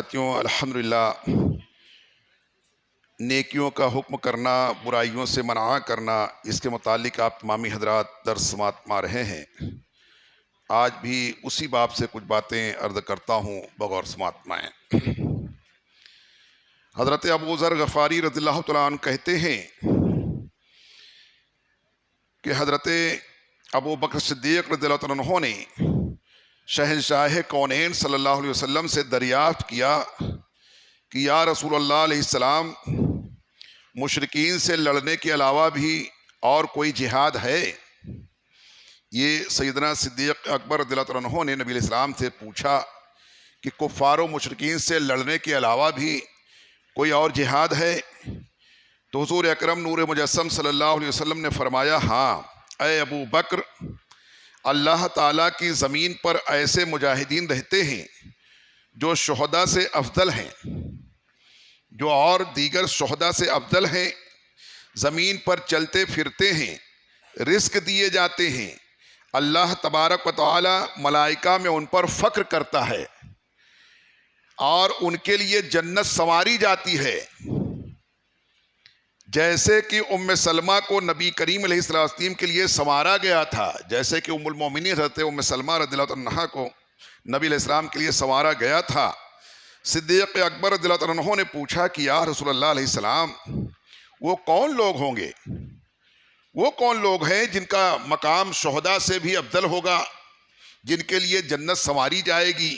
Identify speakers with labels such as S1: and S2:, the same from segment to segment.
S1: ساتھیوں، الحمدللہ نیکیوں کا حکم کرنا، برائیوں سے منع کرنا، اس کے متعلق آپ تمامی حضرات درس سماعت فرما رہے ہیں۔ آج بھی اسی باب سے کچھ باتیں عرض کرتا ہوں، بغور سماعت فرمائیں۔ حضرت ابو ذر غفاری رضی اللہ تعالیٰ عنہ کہتے ہیں کہ حضرت ابو بکر صدیق رضی اللہ تعالیٰ عنہ نے شہنشاہ کونین صلی اللہ علیہ وسلم سے دریافت کیا کہ یا رسول اللہ علیہ السلام، مشرکین سے لڑنے کے علاوہ بھی اور کوئی جہاد ہے؟ یہ سیدنا صدیق اکبر رضی اللہ تعالیٰ عنہ نے نبی علیہ السلام سے پوچھا کہ کفار و مشرکین سے لڑنے کے علاوہ بھی کوئی اور جہاد ہے؟ تو حضور اکرم نور مجسم صلی اللہ علیہ وسلم نے فرمایا، ہاں اے ابو بکر، اللہ تعالیٰ کی زمین پر ایسے مجاہدین رہتے ہیں جو شہداء سے افضل ہیں، جو اور دیگر شہداء سے افضل ہیں، زمین پر چلتے پھرتے ہیں، رزق دیے جاتے ہیں، اللہ تبارک و تعالی ملائکہ میں ان پر فخر کرتا ہے اور ان کے لیے جنت سنواری جاتی ہے، جیسے کہ ام سلمہ کو نبی کریم علیہ السلام کے لیے سنوارا گیا تھا، جیسے کہ ام المومنین حضرت ام سلمہ رضی اللہ عنہا کو نبی علیہ السلام کے لیے سنوارا گیا تھا۔ صدیق اکبر رضی اللہ عنہ نے پوچھا کہ یا رسول اللہ علیہ السلام، وہ کون لوگ ہوں گے؟ وہ کون لوگ ہیں جن کا مقام شہداء سے بھی افضل ہوگا، جن کے لیے جنت سنواری جائے گی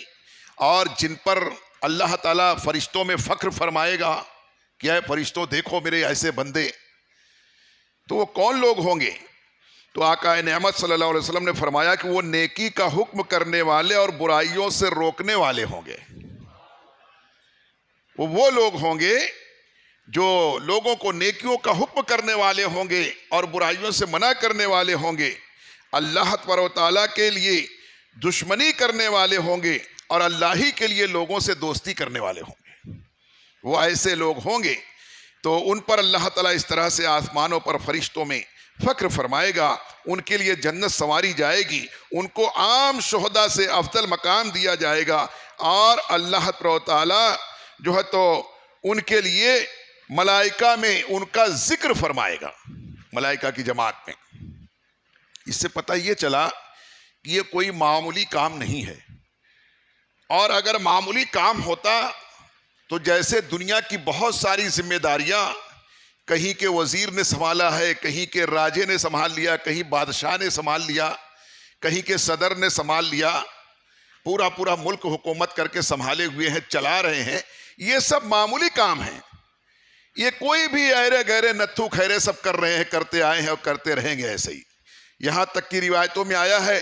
S1: اور جن پر اللہ تعالیٰ فرشتوں میں فخر فرمائے گا کہ اے فرشتوں دیکھو میرے ایسے بندے؟ تو وہ کون لوگ ہوں گے؟ تو آقا نعمت صلی اللہ علیہ وسلم نے فرمایا کہ وہ نیکی کا حکم کرنے والے اور برائیوں سے روکنے والے ہوں گے۔ وہ لوگ ہوں گے جو لوگوں کو نیکیوں کا حکم کرنے والے ہوں گے اور برائیوں سے منع کرنے والے ہوں گے، اللہ تبارک و تعالیٰ کے لیے دشمنی کرنے والے ہوں گے اور اللہ ہی کے لیے لوگوں سے دوستی کرنے والے ہوں گے۔ وہ ایسے لوگ ہوں گے تو ان پر اللہ تعالیٰ اس طرح سے آسمانوں پر فرشتوں میں فخر فرمائے گا، ان کے لیے جنت سنواری جائے گی، ان کو عام شہداء سے افضل مقام دیا جائے گا، اور اللہ تعالیٰ جو ہے تو ان کے لیے ملائکہ میں ان کا ذکر فرمائے گا، ملائکہ کی جماعت میں۔ اس سے پتہ یہ چلا کہ یہ کوئی معمولی کام نہیں ہے، اور اگر معمولی کام ہوتا تو جیسے دنیا کی بہت ساری ذمہ داریاں کہیں کے وزیر نے سنبھالا ہے، کہیں کے راجے نے سنبھال لیا، کہیں بادشاہ نے سنبھال لیا، کہیں کے صدر نے سنبھال لیا، پورا ملک حکومت کر کے سنبھالے ہوئے ہیں، چلا رہے ہیں، یہ سب معمولی کام ہیں۔ یہ کوئی بھی ایرے گہرے نتھو خیرے سب کر رہے ہیں، کرتے آئے ہیں اور کرتے رہیں گے ایسے ہی۔ یہاں تک کی روایتوں میں آیا ہے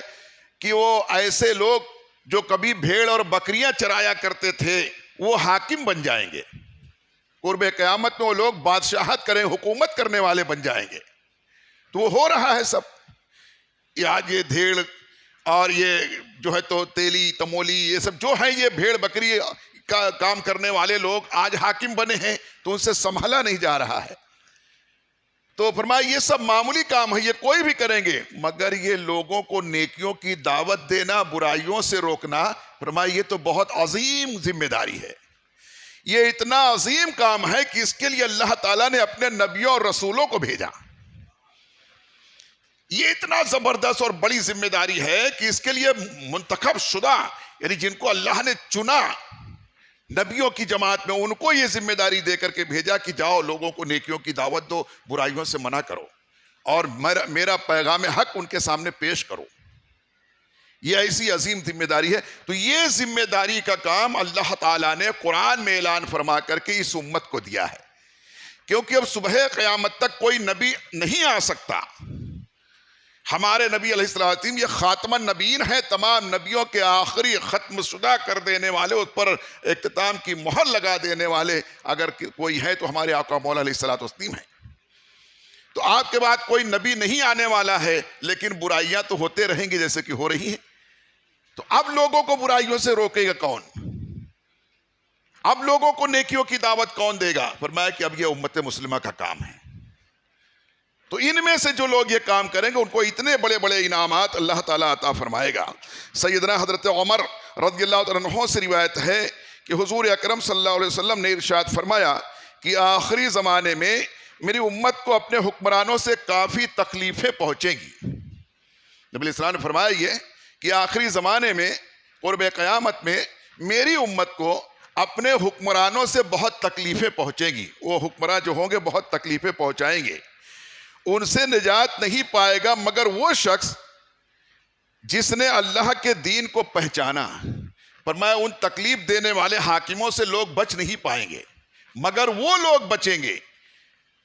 S1: کہ وہ ایسے لوگ جو کبھی بھیڑ اور بکریاں چرایا کرتے تھے وہ حاکم بن جائیں گے، قرب قیامت میں وہ لوگ بادشاہت کریں، حکومت کرنے والے بن جائیں گے۔ تو وہ ہو رہا ہے سب۔ آج یہ بھیڑ اور یہ جو ہے تو تیلی تمولی، یہ سب جو ہے یہ بھیڑ بکری کا کام کرنے والے لوگ آج حاکم بنے ہیں، تو ان سے سنبھالا نہیں جا رہا ہے۔ تو فرمایا یہ سب معمولی کام ہے، یہ کوئی بھی کریں گے، مگر یہ لوگوں کو نیکیوں کی دعوت دینا، برائیوں سے روکنا، فرمایا یہ تو بہت عظیم ذمہ داری ہے، یہ اتنا عظیم کام ہے کہ اس کے لیے اللہ تعالیٰ نے اپنے نبیوں اور رسولوں کو بھیجا۔ یہ اتنا زبردست اور بڑی ذمہ داری ہے کہ اس کے لیے منتخب شدہ، یعنی جن کو اللہ نے چنا نبیوں کی جماعت میں، ان کو یہ ذمہ داری دے کر کے بھیجا کہ جاؤ لوگوں کو نیکیوں کی دعوت دو، برائیوں سے منع کرو اور میرا پیغام حق ان کے سامنے پیش کرو۔ یہ ایسی عظیم ذمہ داری ہے۔ تو یہ ذمہ داری کا کام اللہ تعالیٰ نے قرآن میں اعلان فرما کر کے اس امت کو دیا ہے، کیونکہ اب صبح قیامت تک کوئی نبی نہیں آ سکتا۔ ہمارے نبی علیہ السلام یہ خاتم النبیین ہیں، تمام نبیوں کے آخری ختم شدہ کر دینے والے، اس پر اختتام کی مہر لگا دینے والے اگر کوئی ہے تو ہمارے آقا مولا علیہ السلام ہیں۔ تو آپ کے بعد کوئی نبی نہیں آنے والا ہے، لیکن برائیاں تو ہوتے رہیں گی جیسے کہ ہو رہی ہیں۔ تو اب لوگوں کو برائیوں سے روکے گا کون؟ اب لوگوں کو نیکیوں کی دعوت کون دے گا؟ فرمایا کہ اب یہ امت مسلمہ کا کام ہے۔ تو ان میں سے جو لوگ یہ کام کریں گے ان کو اتنے بڑے بڑے انعامات اللہ تعالیٰ عطا فرمائے گا۔ سیدنا حضرت عمر رضی اللہ عنہ سے روایت ہے کہ حضور اکرم صلی اللہ علیہ وسلم نے ارشاد فرمایا کہ آخری زمانے میں میری امت کو اپنے حکمرانوں سے کافی تکلیفیں پہنچیں گی۔ نبی علیہ السلام نے فرمایا یہ کہ آخری زمانے میں قرب قیامت میں میری امت کو اپنے حکمرانوں سے بہت تکلیفیں پہنچیں گی، وہ حکمراں جو ہوں گے بہت تکلیفیں پہنچائیں گے، ان سے نجات نہیں پائے گا مگر وہ شخص جس نے اللہ کے دین کو پہچانا۔ فرمایا ان تکلیف دینے والے حاکموں سے لوگ بچ نہیں پائیں گے مگر وہ لوگ بچیں گے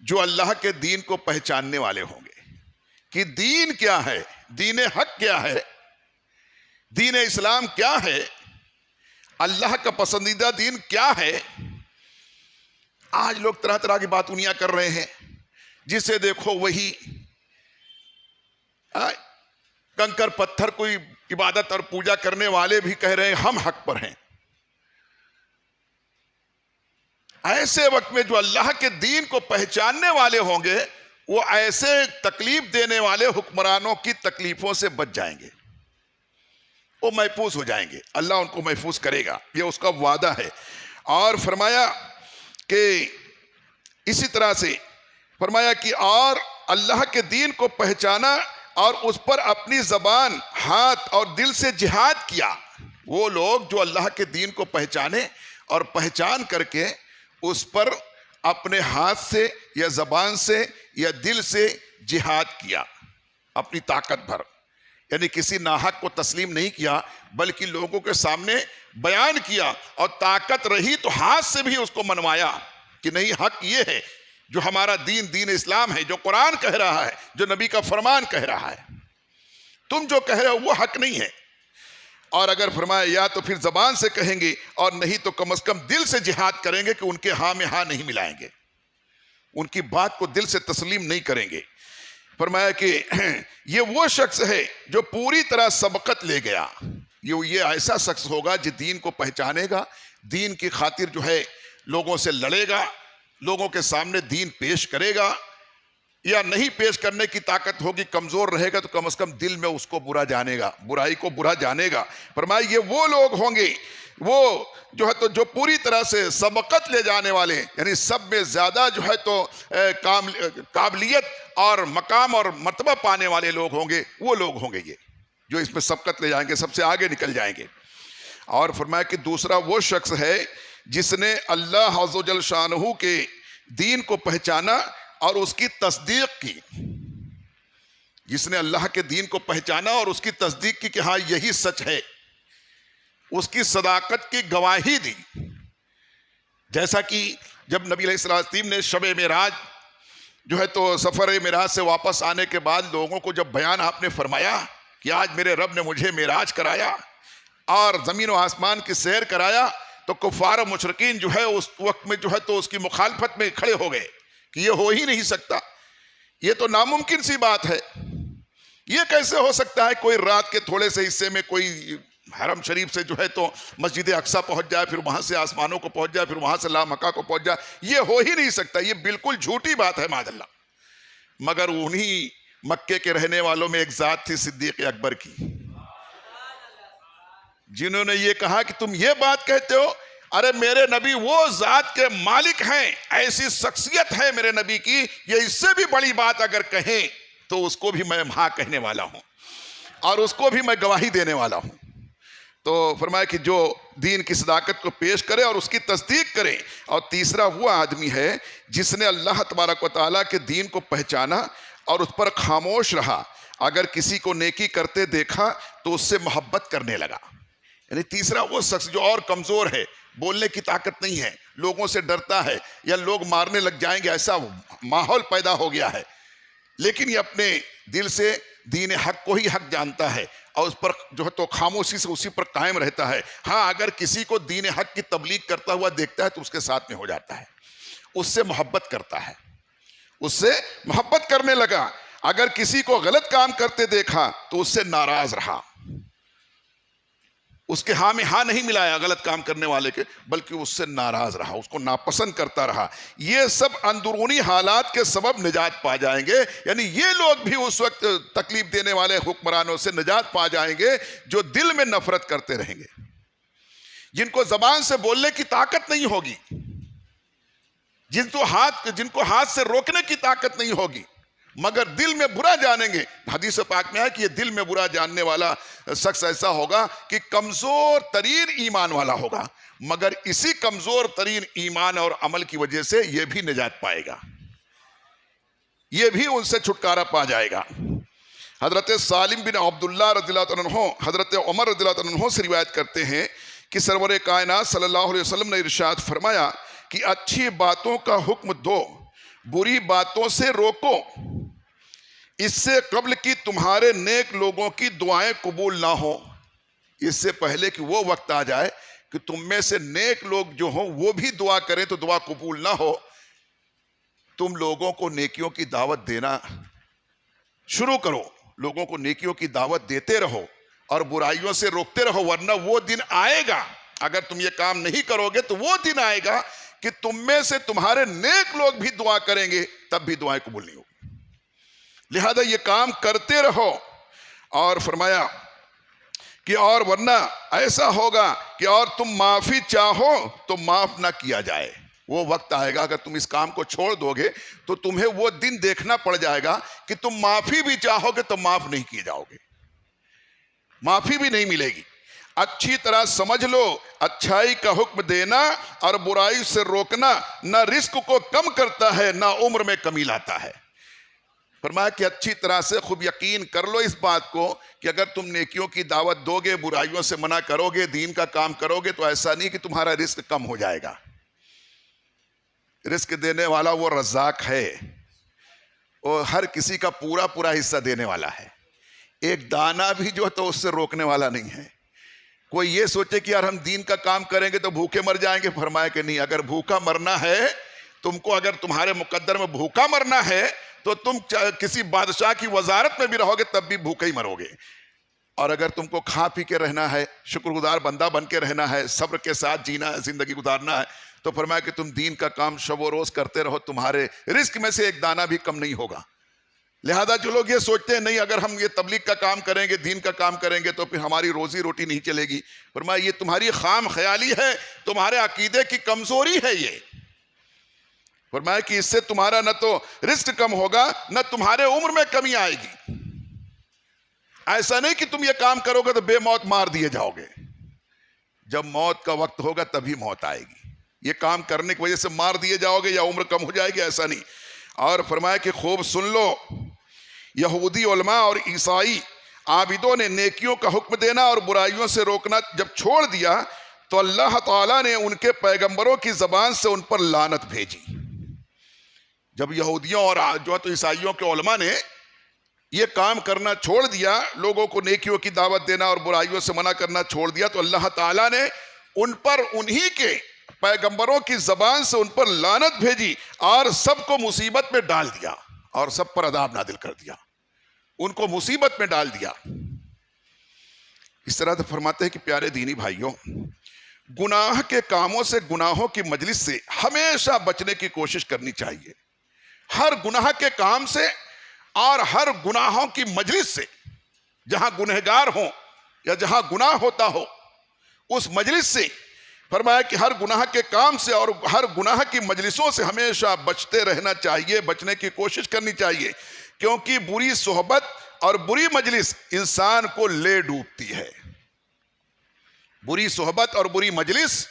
S1: جو اللہ کے دین کو پہچاننے والے ہوں گے کہ دین کیا ہے، دین حق کیا ہے، دین اسلام کیا ہے، اللہ کا پسندیدہ دین کیا ہے۔ آج لوگ طرح طرح کی باتونیاں کر رہے ہیں، جسے دیکھو وہی کنکر پتھر کوئی عبادت اور پوجا کرنے والے بھی کہہ رہے ہیں ہم حق پر ہیں۔ ایسے وقت میں جو اللہ کے دین کو پہچاننے والے ہوں گے وہ ایسے تکلیف دینے والے حکمرانوں کی تکلیفوں سے بچ جائیں گے، وہ محفوظ ہو جائیں گے، اللہ ان کو محفوظ کرے گا، یہ اس کا وعدہ ہے۔ اور فرمایا کہ اسی طرح سے فرمایا کہ اور اللہ کے دین کو پہچانا اور اس پر اپنی زبان، ہاتھ اور دل سے جہاد کیا۔ وہ لوگ جو اللہ کے دین کو پہچانے اور پہچان کر کے اس پر اپنے ہاتھ سے یا زبان سے یا دل سے جہاد کیا، اپنی طاقت بھر، یعنی کسی ناحق کو تسلیم نہیں کیا بلکہ لوگوں کے سامنے بیان کیا، اور طاقت رہی تو ہاتھ سے بھی اس کو منوایا کہ نہیں حق یہ ہے جو ہمارا دین، دین اسلام ہے، جو قرآن کہہ رہا ہے، جو نبی کا فرمان کہہ رہا ہے، تم جو کہہ رہے ہو وہ حق نہیں ہے۔ اور اگر فرمایا یا تو پھر زبان سے کہیں گے اور نہیں تو کم از کم دل سے جہاد کریں گے کہ ان کے ہاں میں ہاں نہیں ملائیں گے، ان کی بات کو دل سے تسلیم نہیں کریں گے۔ فرمایا کہ یہ وہ شخص ہے جو پوری طرح سبقت لے گیا، یہ ایسا شخص ہوگا جو دین کو پہچانے گا، دین کی خاطر جو ہے لوگوں سے لڑے گا، لوگوں کے سامنے دین پیش کرے گا، یا نہیں پیش کرنے کی طاقت ہوگی، کمزور رہے گا تو کم از کم دل میں اس کو برا جانے گا، برائی کو برا جانے گا۔ فرمایا یہ وہ لوگ ہوں گے وہ جو ہے تو جو پوری طرح سے سبقت لے جانے والے، یعنی سب میں زیادہ جو ہے تو قابلیت اور مقام اور مرتبہ پانے والے لوگ ہوں گے، وہ لوگ ہوں گے یہ جو اس میں سبقت لے جائیں گے، سب سے آگے نکل جائیں گے۔ اور فرمایا کہ دوسرا وہ شخص ہے جس نے اللہ عز و جل شانہ کے دین کو پہچانا اور اس کی تصدیق کی، جس نے اللہ کے دین کو پہچانا اور اس کی تصدیق کی کہ ہاں یہی سچ ہے، اس کی صداقت کی گواہی دی۔ جیسا کہ جب نبی علیہ السلام نے شب معراج جو ہے تو سفر معراج سے واپس آنے کے بعد لوگوں کو جب بیان آپ نے فرمایا کہ آج میرے رب نے مجھے معراج کرایا اور زمین و آسمان کی سیر کرایا، تو کفار و مشرکین جو ہے اس وقت میں جو ہے تو اس کی مخالفت میں کھڑے ہو گئے کہ یہ ہو ہی نہیں سکتا، یہ تو ناممکن سی بات ہے، یہ کیسے ہو سکتا ہے کوئی رات کے تھوڑے سے حصے میں کوئی حرم شریف سے جو ہے تو مسجد اقصی پہنچ جائے، پھر وہاں سے آسمانوں کو پہنچ جائے، پھر وہاں سے لامکہ کو پہنچ جائے، یہ ہو ہی نہیں سکتا، یہ بالکل جھوٹی بات ہے معاذ اللہ۔ مگر انہی مکے کے رہنے والوں میں ایک ذات تھی صدیق اکبر کی، جنہوں نے یہ کہا کہ تم یہ بات کہتے ہو، ارے میرے نبی وہ ذات کے مالک ہیں، ایسی شخصیت ہے میرے نبی کی، یہ اس سے بھی بڑی بات اگر کہیں تو اس کو بھی میں ہاں کہنے والا ہوں اور اس کو بھی میں گواہی دینے والا ہوں۔ تو فرمایا کہ جو دین کی صداقت کو پیش کرے اور اس کی تصدیق کرے۔ اور تیسرا وہ آدمی ہے جس نے اللہ تبارک و تعالیٰ کے دین کو پہچانا اور اس پر خاموش رہا، اگر کسی کو نیکی کرتے دیکھا تو اس سے محبت کرنے لگا۔ یعنی تیسرا وہ شخص جو اور کمزور ہے، بولنے کی طاقت نہیں ہے، لوگوں سے ڈرتا ہے یا لوگ مارنے لگ جائیں گے ایسا ماحول پیدا ہو گیا ہے، لیکن یہ اپنے دل سے دین حق کو ہی حق جانتا ہے اور اس پر جو ہے تو خاموشی سے اسی پر قائم رہتا ہے۔ ہاں اگر کسی کو دین حق کی تبلیغ کرتا ہوا دیکھتا ہے تو اس کے ساتھ میں ہو جاتا ہے، اس سے محبت کرتا ہے، اس سے محبت کرنے لگا۔ اگر کسی کو غلط کام کرتے دیکھا تو اس سے ناراض رہا، اس کے ہاں میں ہاں نہیں ملایا غلط کام کرنے والے کے، بلکہ اس سے ناراض رہا، اس کو ناپسند کرتا رہا۔ یہ سب اندرونی حالات کے سبب نجات پا جائیں گے، یعنی یہ لوگ بھی اس وقت تکلیف دینے والے حکمرانوں سے نجات پا جائیں گے جو دل میں نفرت کرتے رہیں گے۔ جن کو زبان سے بولنے کی طاقت نہیں ہوگی، جن کو ہاتھ سے روکنے کی طاقت نہیں ہوگی، مگر دل میں برا جانیں گے۔ حدیث پاک میں ہے کہ یہ دل میں برا جاننے والا شخص ایسا ہوگا کہ کمزور ترین ایمان والا ہوگا، مگر اسی کمزور ترین ایمان اور عمل کی وجہ سے یہ بھی نجات پائے گا، یہ بھی ان سے چھٹکارا پا جائے گا۔ حضرت سالم بن عبداللہ رضی اللہ عنہ حضرت عمر رضی اللہ عنہ سے روایت کرتے ہیں کہ سرور کائنات صلی اللہ علیہ وسلم نے ارشاد فرمایا کہ اچھی باتوں کا حکم دو، بری باتوں سے روکو، اس سے قبل کہ تمہارے نیک لوگوں کی دعائیں قبول نہ ہوں، اس سے پہلے کہ وہ وقت آ جائے کہ تم میں سے نیک لوگ جو ہوں وہ بھی دعا کریں تو دعا قبول نہ ہو، تم لوگوں کو نیکیوں کی دعوت دینا شروع کرو، لوگوں کو نیکیوں کی دعوت دیتے رہو اور برائیوں سے روکتے رہو، ورنہ وہ دن آئے گا، اگر تم یہ کام نہیں کرو گے تو وہ دن آئے گا کہ تم میں سے تمہارے نیک لوگ بھی دعا کریں گے تب بھی دعائیں قبول نہیں ہوگی، لہذا یہ کام کرتے رہو۔ اور فرمایا کہ اور ورنہ ایسا ہوگا کہ اور تم معافی چاہو تو معاف نہ کیا جائے، وہ وقت آئے گا اگر تم اس کام کو چھوڑ دو گے تو تمہیں وہ دن دیکھنا پڑ جائے گا کہ تم معافی بھی چاہو گے تو معاف نہیں کیے جاؤ گے، معافی بھی نہیں ملے گی۔ اچھی طرح سمجھ لو، اچھائی کا حکم دینا اور برائی سے روکنا نہ رزق کو کم کرتا ہے نہ عمر میں کمی لاتا ہے۔ فرمایا کہ اچھی طرح سے خوب یقین کر لو اس بات کو کہ اگر تم نیکیوں کی دعوت دو گے، برائیوں سے منع کرو گے، دین کا کام کرو گے تو ایسا نہیں کہ تمہارا رزق کم ہو جائے گا۔ رزق دینے والا وہ رزاق ہے، وہ ہر کسی کا پورا پورا حصہ دینے والا ہے، ایک دانہ بھی جو تو اس سے روکنے والا نہیں ہے۔ کوئی یہ سوچے کہ یار ہم دین کا کام کریں گے تو بھوکے مر جائیں گے، فرمایا کہ نہیں، اگر بھوکا مرنا ہے تم کو، اگر تمہارے مقدر میں بھوکا مرنا ہے تو تم کسی بادشاہ کی وزارت میں بھی رہو گے تب بھی بھوکے ہی مرو گے، اور اگر تم کو کھا پی کے رہنا ہے، شکر گزار بندہ بن کے رہنا ہے، صبر کے ساتھ جینا ہے، زندگی گزارنا ہے، تو فرمایا کہ تم دین کا کام شب و روز کرتے رہو، تمہارے رزق میں سے ایک دانہ بھی کم نہیں ہوگا۔ لہذا جو لوگ یہ سوچتے ہیں نہیں اگر ہم یہ تبلیغ کا کام کریں گے، دین کا کام کریں گے تو پھر ہماری روزی روٹی نہیں چلے گی، فرمایا یہ تمہاری خام خیالی ہے، تمہارے عقیدے کی کمزوری ہے یہ۔ فرمایا کہ اس سے تمہارا نہ تو رزق کم ہوگا نہ تمہارے عمر میں کمی آئے گی۔ ایسا نہیں کہ تم یہ کام کرو گے تو بے موت مار دیے جاؤ گے، جب موت کا وقت ہوگا تبھی موت آئے گی، یہ کام کرنے کی وجہ سے مار دیے جاؤ گے یا عمر کم ہو جائے گی، ایسا نہیں۔ اور فرمایا کہ خوب سن لو، یہودی علماء اور عیسائی عابدوں نے نیکیوں کا حکم دینا اور برائیوں سے روکنا جب چھوڑ دیا تو اللہ تعالیٰ نے ان کے پیغمبروں کی زبان سے ان پر لعنت بھیجی۔ جب یہودیوں اور جو تو عیسائیوں کے علماء نے یہ کام کرنا چھوڑ دیا، لوگوں کو نیکیوں کی دعوت دینا اور برائیوں سے منع کرنا چھوڑ دیا، تو اللہ تعالیٰ نے ان پر انہی کے پیغمبروں کی زبان سے ان پر لعنت بھیجی اور سب کو مصیبت میں ڈال دیا اور سب پر عذاب نازل کر دیا، ان کو مصیبت میں ڈال دیا۔ اس طرح سے فرماتے ہیں کہ پیارے دینی بھائیوں، گناہ کے کاموں سے، گناہوں کی مجلس سے ہمیشہ بچنے کی کوشش کرنی چاہیے، ہر گناہ کے کام سے اور ہر گناہوں کی مجلس سے، جہاں گنہگار ہوں یا جہاں گناہ ہوتا ہو اس مجلس سے۔ فرمایا کہ ہر گناہ کے کام سے اور ہر گناہ کی مجلسوں سے ہمیشہ بچتے رہنا چاہیے، بچنے کی کوشش کرنی چاہیے، کیونکہ بری صحبت اور بری مجلس انسان کو لے ڈوبتی ہے۔ بری صحبت اور بری مجلس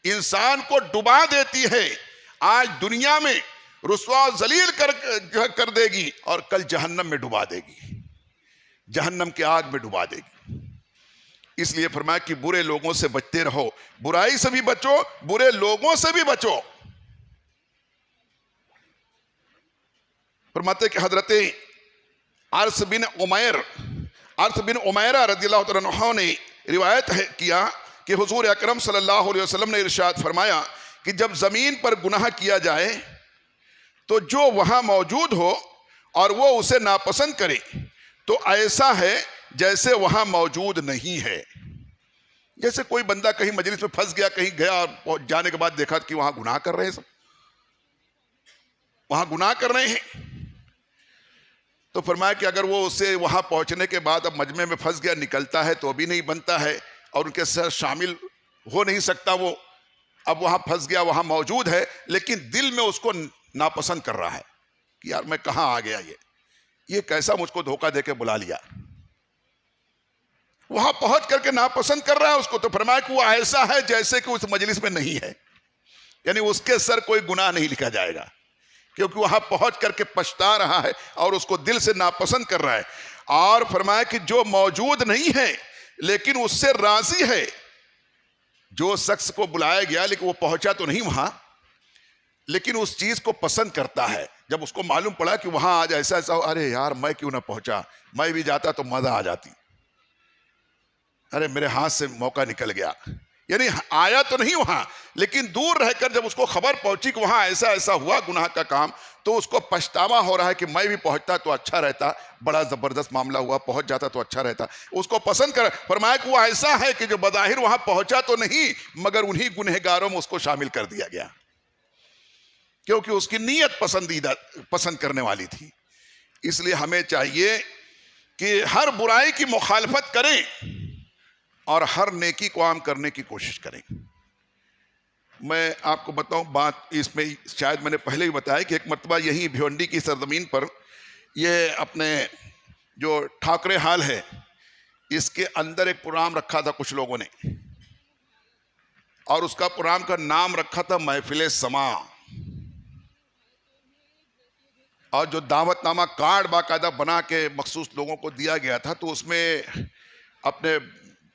S1: انسان کو ڈبا دیتی ہے، آج دنیا میں رسوا و ذلیل کر دے گی اور کل جہنم میں ڈبا دے گی، جہنم کے آگ میں ڈبا دے گی۔ اس لیے فرمایا کہ برے لوگوں سے بچتے رہو، برائی سے بھی بچو، برے لوگوں سے بھی بچو۔ فرماتے کہ حضرت عرص بن عمیرہ رضی اللہ عنہ نے روایت کیا کہ حضور اکرم صلی اللہ علیہ وسلم نے ارشاد فرمایا کہ جب زمین پر گناہ کیا جائے تو جو وہاں موجود ہو اور وہ اسے ناپسند کرے تو ایسا ہے جیسے وہاں موجود نہیں ہے۔ جیسے کوئی بندہ کہیں مجلس میں پھنس گیا، کہیں گیا اور جانے کے بعد دیکھا کہ وہاں گناہ کر رہے ہیں، سب وہاں گناہ کر رہے ہیں، تو فرمایا کہ اگر وہ اسے وہاں پہنچنے کے بعد اب مجمع میں پھنس گیا، نکلتا ہے تو بھی نہیں بنتا ہے اور ان کے ساتھ شامل ہو نہیں سکتا، وہ اب وہاں پھنس گیا، وہاں موجود ہے، لیکن دل میں اس کو ناپسند کر رہا ہے کہ یار میں کہاں آ گیا، یہ کیسا مجھ کو دھوکہ دے کے بلا لیا، وہاں پہنچ کر کے ناپسند کر رہا ہے اس کو. تو فرمایا کہ وہ ایسا ہے جیسے کہ اس مجلس میں نہیں ہے، یعنی اس کے سر کوئی گناہ نہیں لکھا جائے گا، کیونکہ وہاں پہنچ کر کے پچھتا رہا ہے اور اس کو دل سے ناپسند کر رہا ہے. اور فرمایا کہ جو موجود نہیں ہے لیکن اس سے راضی ہے، جو شخص کو بلایا گیا لیکن وہ پہنچا تو نہیں وہاں، لیکن اس چیز کو پسند کرتا ہے. جب اس کو معلوم پڑا کہ وہاں آج ایسا ایسا، ارے یار میں کیوں نہ پہنچا، میں بھی جاتا تو مزہ آ جاتی، ارے میرے ہاتھ سے موقع نکل گیا. یعنی آیا تو نہیں وہاں، لیکن دور رہ کر جب اس کو خبر پہنچی کہ وہاں ایسا ایسا ہوا گناہ کا کام، تو اس کو پچھتاوا ہو رہا ہے کہ میں بھی پہنچتا تو اچھا رہتا، بڑا زبردست معاملہ ہوا، پہنچ جاتا تو اچھا رہتا. اس کو پسند کر. فرمایا کہ وہ ایسا ہے کہ جو بظاہر وہاں پہنچا تو نہیں، مگر انہی گنہگاروں میں اس کو شامل کر دیا گیا، کیونکہ اس کی نیت پسند کرنے والی تھی. اس لیے ہمیں چاہیے کہ ہر برائی کی مخالفت کریں اور ہر نیکی کو عام کرنے کی کوشش کریں. میں آپ کو بتاؤں بات، اس میں شاید میں نے پہلے ہی بتایا کہ ایک مرتبہ یہی بھیونڈی کی سرزمین پر، یہ اپنے جو ٹھاکرے ہال ہے اس کے اندر ایک پروگرام رکھا تھا کچھ لوگوں نے، اور اس کا پروگرام کا نام رکھا تھا محفل سماع. اور جو دعوت نامہ کارڈ باقاعدہ بنا کے مخصوص لوگوں کو دیا گیا تھا، تو اس میں اپنے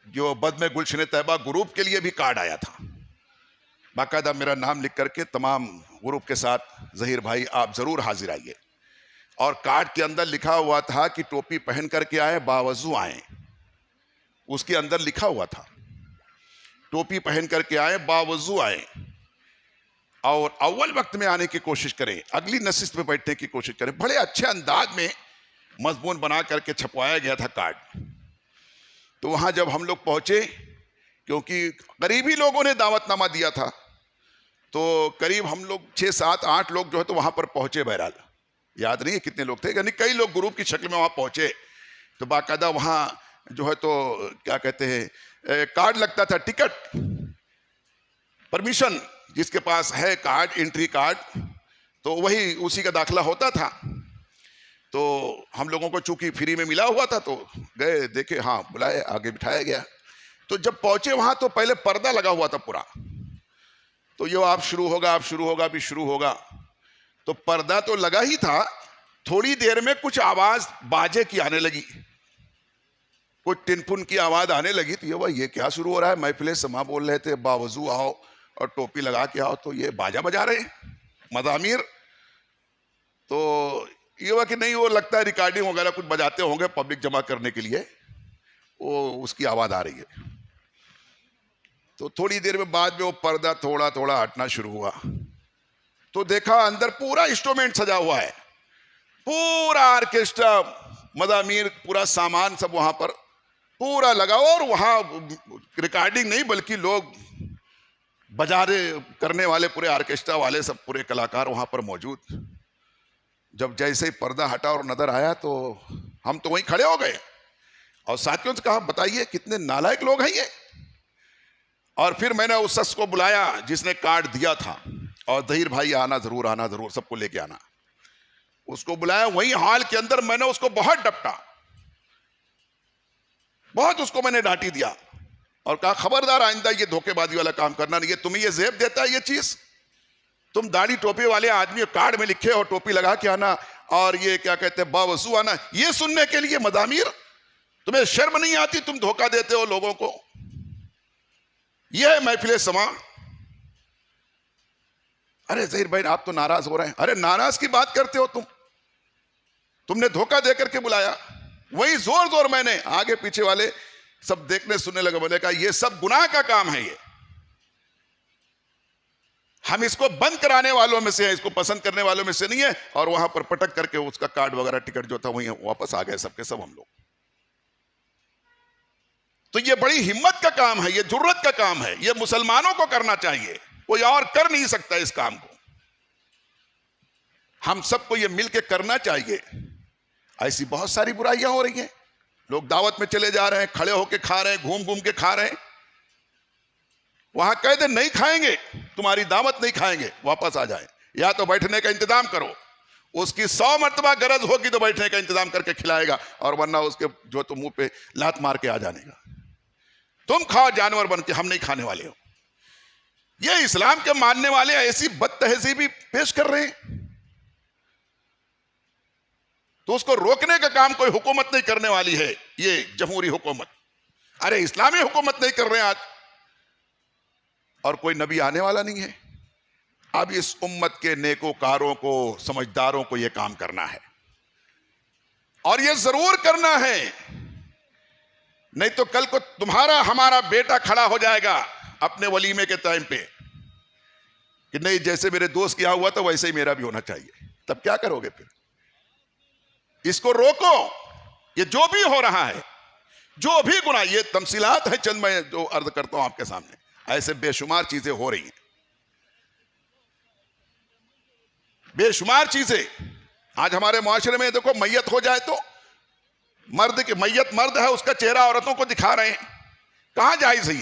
S1: جو بدم گلشن طیبہ گروپ کے لیے بھی کارڈ آیا تھا، باقاعدہ میرا نام لکھ کر کے تمام گروپ کے ساتھ، ظہیر بھائی آپ ضرور حاضر آئیے. اور کارڈ کے اندر لکھا ہوا تھا کہ ٹوپی پہن کر کے آئیں، باوضو آئیں. اس کے اندر لکھا ہوا تھا ٹوپی پہن کر کے آئیں، باوضو آئیں، اور اول وقت میں آنے کی کوشش کریں، اگلی نشست میں بیٹھنے کی کوشش کریں. بڑے اچھے انداز میں مضمون بنا کر کے چھپوایا گیا تھا کارڈ. تو وہاں جب ہم لوگ پہنچے، کیونکہ قریبی لوگوں نے دعوت نامہ دیا تھا، تو قریب ہم لوگ 6 7 8 لوگ جو ہے تو وہاں پر پہنچے. بہرحال یاد نہیں ہے کتنے لوگ تھے، یعنی کئی لوگ گروپ کی شکل میں وہاں پہنچے. تو باقاعدہ وہاں جو ہے تو کیا کہتے ہیں، کارڈ لگتا تھا، ٹکٹ، پرمیشن، جس کے پاس ہے کارڈ، انٹری کارڈ، تو وہی اسی کا داخلہ ہوتا تھا. تو ہم لوگوں کو چونکہ فری میں ملا ہوا تھا تو گئے، دیکھے، ہاں بلائے، آگے بٹھایا گیا. تو جب پہنچے وہاں تو پہلے پردہ لگا ہوا تھا پورا، تو یہ آپ شروع ہوگا، آپ شروع ہوگا، بھی شروع ہوگا. تو پردہ تو لگا ہی تھا، تھوڑی دیر میں کچھ آواز باجے کی آنے لگی، کچھ ٹن پن کی آواز آنے لگی. تو یہ کیا شروع ہو رہا ہے؟ محفل سما بول رہے تھے، باوضو آؤ اور ٹوپی لگا کے آؤ، تو یہ باجا بجا رہے ہیں مزامیر. تو یہ ہوا کہ نہیں، وہ لگتا ہے ریکارڈنگ وغیرہ کچھ بجاتے ہوں گے پبلک جمع کرنے کے لیے، وہ اس کی آواز آ رہی ہے. تو تھوڑی دیر میں بعد میں وہ پردہ تھوڑا تھوڑا ہٹنا شروع ہوا، تو دیکھا اندر پورا انسٹرومنٹ سجا ہوا ہے، پورا آرکیسٹرا، مزامیر، پورا سامان سب وہاں پر پورا لگا ہوا. اور وہاں ریکارڈنگ نہیں بلکہ لوگ بجانے کرنے والے، پورے آرکیسٹرا والے، سب پورے کلاکار وہاں پر موجود. جب جیسے ہی پردہ ہٹا اور نظر آیا تو ہم تو وہیں کھڑے ہو گئے اور ساتھیوں سے کہا بتائیے کتنے نالائق لوگ ہیں یہ. اور پھر میں نے اس شخص کو بلایا جس نے کارڈ دیا تھا، اور ظہیر بھائی آنا ضرور، آنا ضرور، سب کو لے کے آنا. اس کو بلایا وہیں ہال کے اندر. میں نے اس کو بہت ڈپٹا، بہت اس کو میں نے ڈانٹی دیا اور کہا خبردار آئندہ یہ دھوکے بازی والا کام کرنا نہیں ہے. تمہیں یہ زیب دیتا ہے یہ چیز؟ تم داڑھی ٹوپی والے آدمی کارڈ میں لکھے اور ٹوپی لگا کے آنا، اور یہ کیا کہتے ہیں باوضو آنا، یہ سننے کے لیے مزامیر؟ تمہیں شرم نہیں آتی؟ تم دھوکہ دیتے ہو لوگوں کو. یہ ہے محفل سماع. ارے ظہیر بھائی آپ تو ناراض ہو رہے ہیں. ارے ناراض کی بات کرتے ہو تم نے دھوکہ دے کر کے بلایا. وہی زور زور میں نے، آگے پیچھے والے سب دیکھنے سننے لگے. میں نے کہا یہ سب گناہ کا کام ہے، یہ ہم اس کو بند کرانے والوں میں سے ہیں، اس کو پسند کرنے والوں میں سے نہیں ہے. اور وہاں پر پٹک کر کے اس کا کارڈ وغیرہ ٹکٹ جو تھا وہیں واپس آ گئے سب کے سب ہم لوگ. تو یہ بڑی ہمت کا کام ہے، یہ جرت کا کام ہے، یہ مسلمانوں کو کرنا چاہیے، کوئی اور کر نہیں سکتا اس کام کو. ہم سب کو یہ مل کے کرنا چاہیے. ایسی بہت ساری برائیاں ہو رہی ہیں، لوگ دعوت میں چلے جا رہے ہیں، کھڑے ہو کے کھا رہے ہیں، گھوم گھوم کے کھا رہے ہیں. وہاں کہہ دیں نہیں کھائیں گے، تمہاری دعوت نہیں کھائیں گے، واپس آ جائیں، یا تو بیٹھنے کا انتظام کرو، اس کی 100 مرتبہ غرض ہوگی تو بیٹھنے کا انتظام کر کے کھلائے گا، اور ورنہ اس کے جو تو منہ پہ لات مار کے آ جانے گا، تم کھاؤ جانور بن کے، ہم نہیں کھانے والے ہو۔ یہ اسلام کے ماننے والے ایسی بد تہذیبی پیش کر رہے ہیں، تو اس کو روکنے کا کام کوئی حکومت نہیں کرنے والی ہے، یہ جمہوری حکومت، ارے اسلامی حکومت نہیں کر رہے ہیں آج، اور کوئی نبی آنے والا نہیں ہے۔ اب اس امت کے نیکوکاروں کو، سمجھداروں کو یہ کام کرنا ہے، اور یہ ضرور کرنا ہے، نہیں تو کل کو تمہارا ہمارا بیٹا کھڑا ہو جائے گا اپنے ولیمے کے ٹائم پہ کہ نہیں جیسے میرے دوست کیا ہوا تھا ویسے ہی میرا بھی ہونا چاہیے، تب کیا کرو گے پھر؟ اس کو روکو، یہ جو بھی ہو رہا ہے، جو بھی گناہ، یہ تمثیلات ہیں چند میں جو عرض کرتا ہوں آپ کے سامنے، ایسے بے شمار چیزیں ہو رہی ہیں، بے شمار چیزیں۔ آج ہمارے معاشرے میں دیکھو، میت ہو جائے تو میت مرد ہے، اس کا چہرہ عورتوں کو دکھا رہے ہیں، کہاں جائز ہے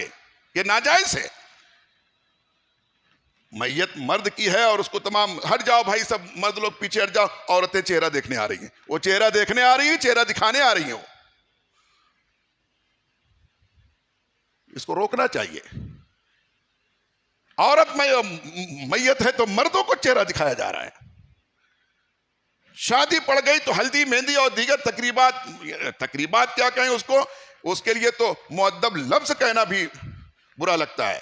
S1: یہ ناجائز ہے۔ میت مرد کی ہے اور اس کو تمام، ہٹ جاؤ بھائی سب مرد لوگ پیچھے ہٹ جاؤ، عورتیں چہرہ دیکھنے آ رہی ہیں، وہ چہرہ دیکھنے آ رہی ہیں، چہرہ دکھانے آ رہی ہیں، اس کو روکنا چاہیے۔ عورت میت ہے تو مردوں کو چہرہ دکھایا جا رہا ہے، شادی پڑ گئی تو ہلدی مہندی اور دیگر تقریبات کیا کہیں اس کو، اس کے لیے تو مؤدب لفظ کہنا بھی برا لگتا ہے۔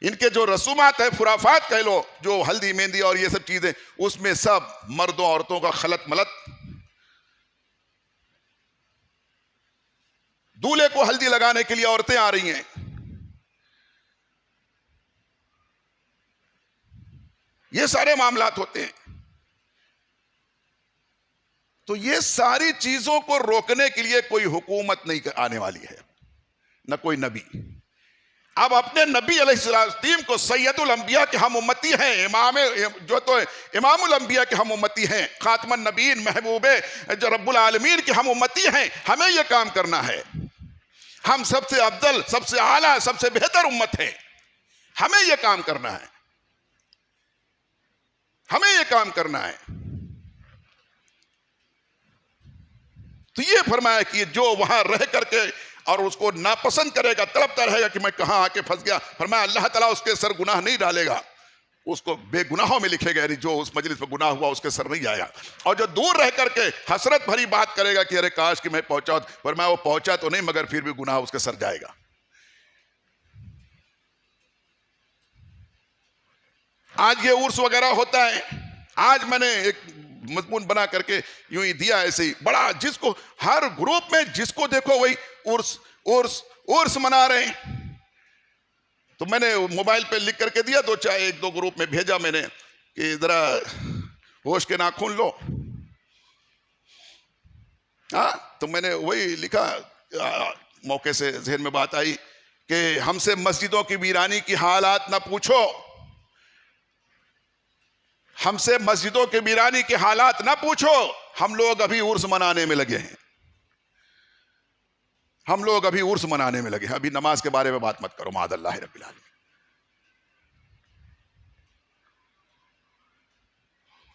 S1: ان کے جو رسومات ہیں، خرافات کہہ لو، جو ہلدی مہندی اور یہ سب چیزیں، اس میں سب مردوں عورتوں کا خلط ملط۔ دولہے کو ہلدی لگانے کے لیے عورتیں آ رہی ہیں، یہ سارے معاملات ہوتے ہیں۔ تو یہ ساری چیزوں کو روکنے کے لیے کوئی حکومت نہیں آنے والی ہے، نہ کوئی نبی۔ اب اپنے نبی علیہ السلام کو سید الانبیاء کے ہم امتی ہیں، امام الانبیاء کے ہم امتی ہیں، خاتم النبیین، محبوب جو رب العالمین کے ہم امتی ہیں، ہمیں یہ کام کرنا ہے۔ ہم سب سے افضل، سب سے اعلیٰ، سب سے بہتر امت ہیں، ہمیں یہ کام کرنا ہے، ہمیں یہ کام کرنا ہے۔ تو یہ فرمایا کہ جو وہاں رہ کر کے اور اس کو ناپسند کرے گا، تڑپتا رہے گا کہ میں کہاں آ کے پھنس گیا، فرمایا اللہ تعالیٰ اس کے سر گناہ نہیں ڈالے گا، اس کو بے گناہوں میں لکھے گا، یعنی جو اس مجلس میں گناہ ہوا اس کے سر نہیں جائے گا۔ اور جو دور رہ کر کے حسرت بھری بات کرے گا کہ ارے کاش کہ میں پہنچا، فرمایا وہ پہنچا تو نہیں مگر پھر بھی گناہ اس کے سر جائے گا۔ آج یہ عرس وغیرہ ہوتا ہے، آج میں نے ایک مضمون بنا کر کے یوں ہی دیا ایسے ہی، بڑا جس کو ہر گروپ میں جس کو دیکھو وہی عرس منا رہے ہیں۔ تو میں نے موبائل پہ لکھ کر کے دیا، ایک دو گروپ میں بھیجا میں نے کہ ذرا ہوش کے ناخن لو، تو میں نے وہی لکھا، موقع سے ذہن میں بات آئی کہ ہم سے مسجدوں کی ویرانی کی حالات نہ پوچھو، ہم سے مسجدوں کے ویرانی کے حالات نہ پوچھو، ہم لوگ ابھی عرس منانے میں لگے ہیں، ہم لوگ ابھی عرس منانے میں لگے ہیں، ابھی نماز کے بارے میں بات مت کرو، معاذ اللہ رب العالمین۔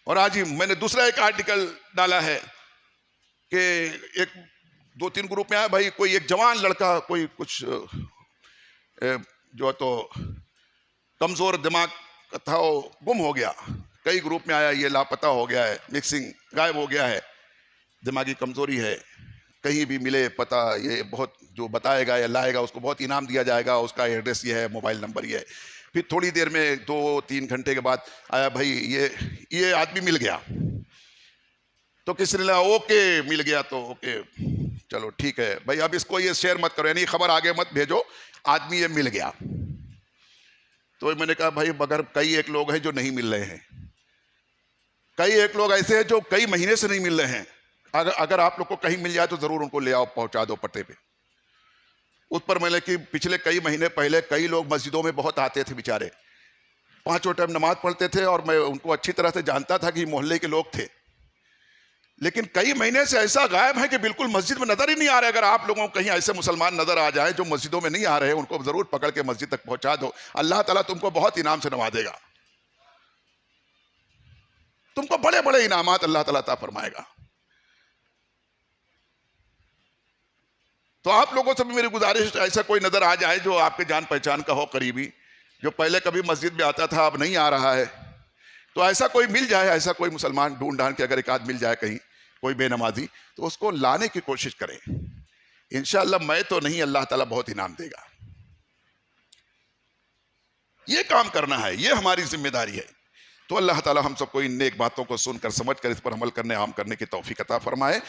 S1: اور آج ہی میں نے دوسرا ایک آرٹیکل ڈالا ہے کہ ایک دو تین گروپ میں آیا بھائی، کوئی ایک جوان لڑکا، کوئی کچھ جو تو کمزور دماغ کا تھا، وہ گم ہو گیا، کئی گروپ میں آیا، یہ لاپتہ ہو گیا ہے، مکسنگ غائب ہو گیا ہے، دماغی کمزوری ہے، کہیں بھی ملے پتہ، یہ بہت جو بتائے گا یا لائے گا اس کو بہت انعام دیا جائے گا، اس کا ایڈریس یہ ہے، موبائل نمبر یہ ہے۔ پھر تھوڑی دیر میں 2-3 گھنٹے کے بعد آیا بھائی یہ آدمی مل گیا، تو کسی نے کہا اوکے مل گیا تو اوکے چلو ٹھیک ہے بھائی، اب اس کو یہ شیئر مت کرو، یعنی خبر آگے مت بھیجو، آدمی یہ مل گیا۔ تو میں نے کہا بھائی مگر کئی ایک لوگ ہیں جو نہیں مل رہے ہیں، کئی ایک لوگ ایسے ہیں جو کئی مہینے سے نہیں مل رہے ہیں، اگر آپ لوگ کو کہیں مل جائے تو ضرور ان کو لے آؤ، پہنچا دو پتے پہ۔ اس پر میں نے کہ پچھلے کئی مہینے پہلے کئی لوگ مسجدوں میں بہت آتے تھے بیچارے، 5 ٹائم نماز پڑھتے تھے، اور میں ان کو اچھی طرح سے جانتا تھا کہ محلے کے لوگ تھے، لیکن کئی مہینے سے ایسا غائب ہے کہ بالکل مسجد میں نظر ہی نہیں آ رہا ہے. اگر آپ لوگوں کو کہیں ایسے مسلمان نظر آ جائیں جو مسجدوں میں نہیں آ رہے، ان کو ضرور پکڑ کے مسجد تک پہنچا دو. اللہ تعالیٰ تم کو بہت انعام سے نوازے گا، تم کو بڑے بڑے انعامات اللہ تعالیٰ عطا فرمائے گا. تو آپ لوگوں سے بھی میری گزارش، ایسا کوئی نظر آ جائے جو آپ کے جان پہچان کا ہو، قریبی، جو پہلے کبھی مسجد میں آتا تھا اب نہیں آ رہا ہے، تو ایسا کوئی مل جائے، ایسا کوئی مسلمان ڈھونڈ ڈھانڈ کے اگر ایک آدھ مل جائے کہیں، کوئی بے نمازی، تو اس کو لانے کی کوشش کریں. انشاءاللہ میں تو نہیں، اللہ تعالیٰ بہت انعام دے گا. یہ کام کرنا ہے، یہ ہماری ذمہ داری ہے. تو اللہ تعالیٰ ہم سب کو ان نیک باتوں کو سن کر، سمجھ کر، اس پر عمل کرنے، عام کرنے کی توفیق عطا فرمائے.